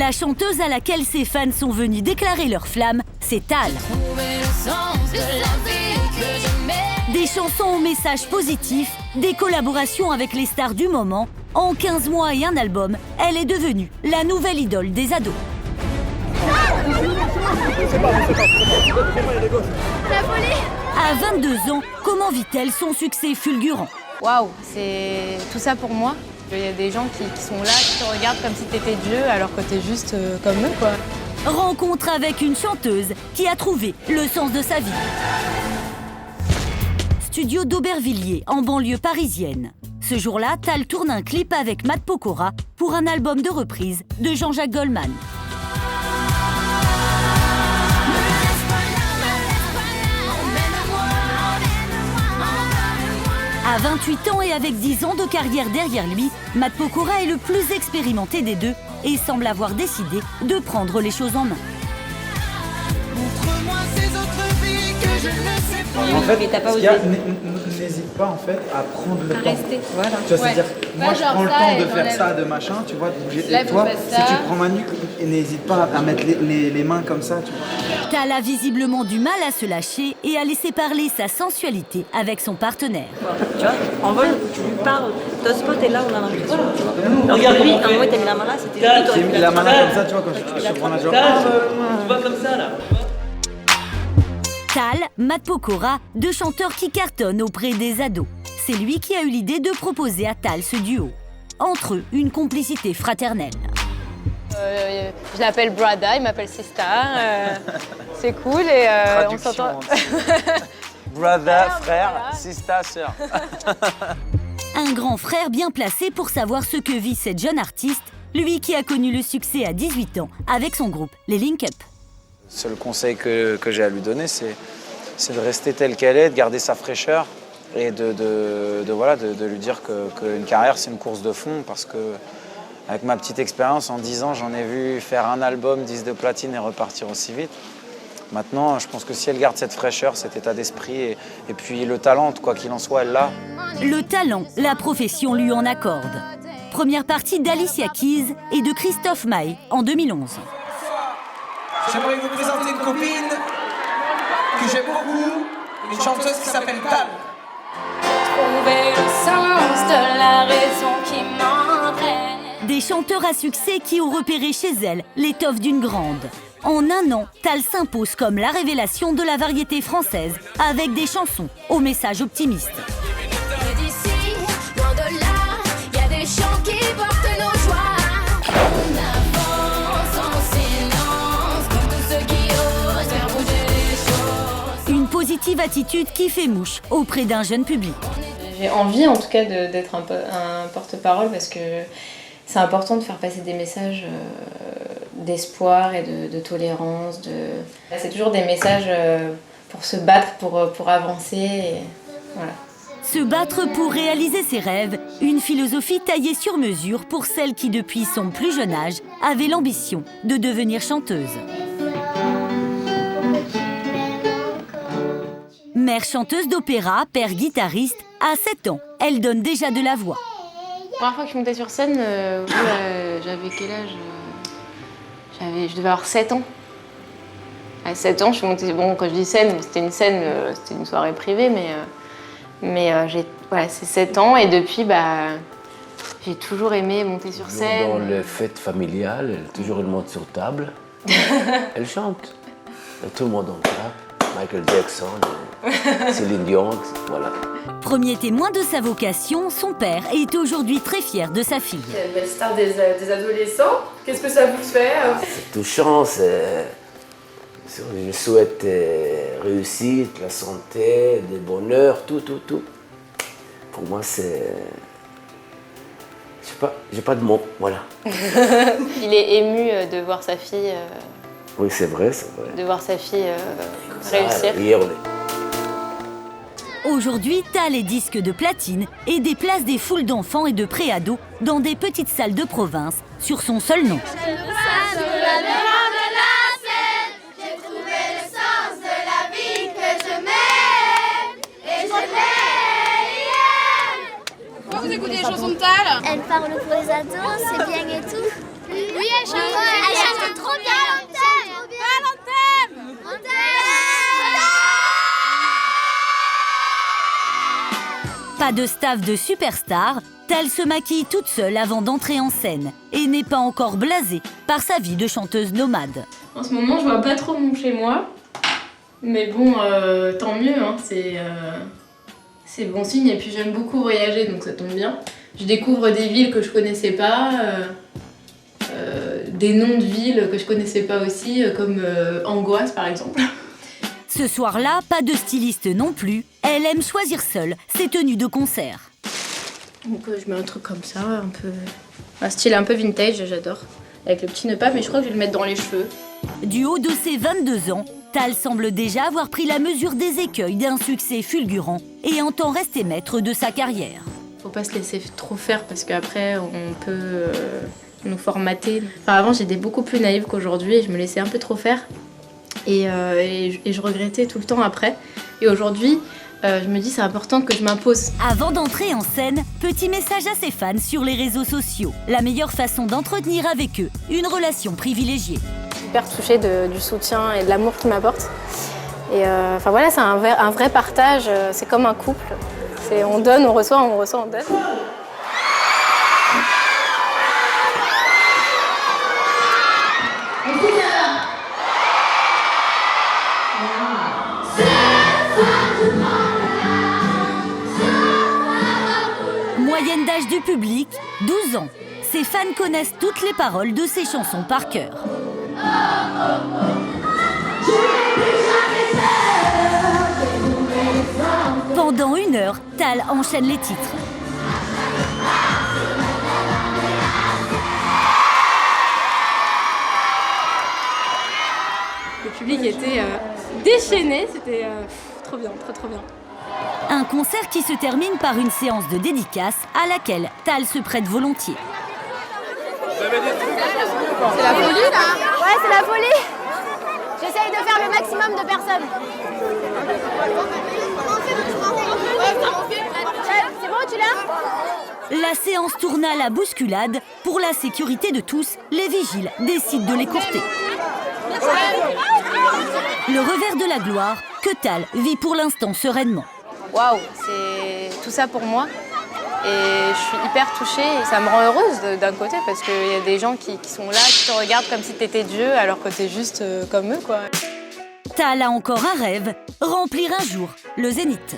La chanteuse à laquelle ses fans sont venus déclarer leur flamme, c'est Tal. Des chansons au message positif, des collaborations avec les stars du moment. En 15 mois et un album, elle est devenue la nouvelle idole des ados. À 22 ans, comment vit-elle son succès fulgurant? Waouh, c'est tout ça pour moi. Il y a des gens qui sont là, qui te regardent comme si t'étais Dieu, alors que t'es juste comme eux, quoi. Rencontre avec une chanteuse qui a trouvé le sens de sa vie. Studio d'Aubervilliers, en banlieue parisienne. Ce jour-là, Tal tourne un clip avec Matt Pokora pour un album de reprise de Jean-Jacques Goldman. À 28 ans et avec 10 ans de carrière derrière lui, Matt Pokora est le plus expérimenté des deux et semble avoir décidé de prendre les choses en main. En fait, n'hésite pas en fait à prendre le temps. Rester, voilà. Tu vois, c'est-à-dire, moi je prends le temps de faire ça, de machin, tu vois. Et toi, si tu prends ma nuque, n'hésite pas à mettre les mains comme ça, tu vois. Tal a visiblement du mal à se lâcher et à laisser parler sa sensualité avec son partenaire. Tu vois, en vol, tu lui parles, ton spot est là, on a l'impression, tu vois. Regarde lui, à un moment, t'as mis la main là, c'était lui, J'ai mis la main là comme ça, tu vois, quand je prends la jambe. tu vois comme ça, là. Tal, Matt Pokora, deux chanteurs qui cartonnent auprès des ados. C'est lui qui a eu l'idée de proposer à Tal ce duo. Entre eux, une complicité fraternelle. Je l'appelle Brada, il m'appelle Sista. C'est cool et on s'entend. Brother, frère, voilà. Sista, sœur. Un grand frère bien placé pour savoir ce que vit cette jeune artiste, lui qui a connu le succès à 18 ans avec son groupe, les Link Up. Le seul conseil que j'ai à lui donner, c'est de rester telle qu'elle est, de garder sa fraîcheur et de lui dire qu'une carrière, c'est une course de fond parce que avec ma petite expérience, en 10 ans, j'en ai vu faire un album, 10 de platine et repartir aussi vite. Maintenant, je pense que si elle garde cette fraîcheur, cet état d'esprit et puis le talent, quoi qu'il en soit, elle l'a. Le talent, la profession lui en accorde. Première partie d'Alicia Keys et de Christophe Maé en 2011. J'aimerais vous présenter une copine que j'aime beaucoup, une chanteuse qui s'appelle Tal. Trouver le sens de la raison qui m'entraîne. Des chanteurs à succès qui ont repéré chez elle l'étoffe d'une grande. En un an, Tal s'impose comme la révélation de la variété française avec des chansons au message optimiste. D'ici, loin de là, y a des chants qui portent nos joies. On avance en silence, comme tous ceux qui osent faire bouger les choses. Une positive attitude qui fait mouche auprès d'un jeune public. J'ai envie en tout cas d'être un porte-parole parce que c'est important de faire passer des messages d'espoir et de tolérance. C'est toujours des messages pour se battre, pour avancer. Et voilà. Se battre pour réaliser ses rêves, une philosophie taillée sur mesure pour celle qui, depuis son plus jeune âge, avait l'ambition de devenir chanteuse. Mère chanteuse d'opéra, père guitariste, à 7 ans, elle donne déjà de la voix. La première fois que je montais sur scène, j'avais quel âge? Je devais avoir 7 ans. À 7 ans, je suis montée. Bon, quand je dis scène, c'était une soirée privée, mais c'est 7 ans et depuis, j'ai toujours aimé monter sur scène. Dans les fêtes familiales, toujours elle monte sur table, elle chante. Et tout le monde en parle. Michael Jackson, Céline Dion, voilà. Premier témoin de sa vocation, son père est aujourd'hui très fier de sa fille. C'est une belle star des adolescents. Qu'est-ce que ça vous fait? C'est touchant, je souhaite réussite, la santé, le bonheur, tout. Pour moi, c'est... Je sais pas, j'ai pas de mots, voilà. Il est ému de voir sa fille. Oui, c'est vrai. De voir sa fille réussir. Hier, Aujourd'hui, Tal est disque de platine et déplace des foules d'enfants et de préados dans des petites salles de province sur son seul nom. Vous écoutez les chansons de Tal? Elle parle pour les ados, c'est bien et tout. Oui, elle chante trop bien. Pas de staff de superstar, Tal se maquille toute seule avant d'entrer en scène et n'est pas encore blasée par sa vie de chanteuse nomade. En ce moment, je vois pas trop mon chez moi. Mais bon, tant mieux, hein, c'est bon signe. Et puis j'aime beaucoup voyager, donc ça tombe bien. Je découvre des villes que je connaissais pas, des noms de villes que je connaissais pas aussi, comme Angoisse par exemple. Ce soir-là, pas de styliste non plus. Elle aime choisir seule ses tenues de concert. Donc je mets un truc comme ça, un style un peu vintage, j'adore. Avec le petit nœud pape, mais je crois que je vais le mettre dans les cheveux. Du haut de ses 22 ans, Tal semble déjà avoir pris la mesure des écueils d'un succès fulgurant et entend rester maître de sa carrière. Faut pas se laisser trop faire parce qu'après on peut nous formater. Enfin, avant j'étais beaucoup plus naïve qu'aujourd'hui et je me laissais un peu trop faire. Et je regrettais tout le temps après. Et aujourd'hui, je me dis c'est important que je m'impose. Avant d'entrer en scène, petit message à ses fans sur les réseaux sociaux. La meilleure façon d'entretenir avec eux une relation privilégiée. Hyper touchée du soutien et de l'amour qu'ils m'apportent. Et enfin voilà, c'est un vrai partage. C'est comme un couple. On donne, on reçoit, on reçoit, on donne. Moyenne d'âge du public, 12 ans. Ses fans connaissent toutes les paroles de ses chansons par cœur. Pendant 1 heure, Tal enchaîne les titres. Le public était déchaîné, c'était trop bien, trop bien. Un concert qui se termine par une séance de dédicace à laquelle Tal se prête volontiers. C'est la folie là? Ouais, c'est la folie. J'essaye de faire le maximum de personnes. C'est bon, tu l'as? La séance tourne à la bousculade. Pour la sécurité de tous, les vigiles décident de l'écourter. Le revers de la gloire que Tal vit pour l'instant sereinement. Waouh, c'est tout ça pour moi. Et je suis hyper touchée et ça me rend heureuse d'un côté parce qu'il y a des gens qui sont là, qui te regardent comme si t'étais Dieu alors que t'es juste comme eux, quoi. Tal a encore un rêve, remplir un jour le Zénith.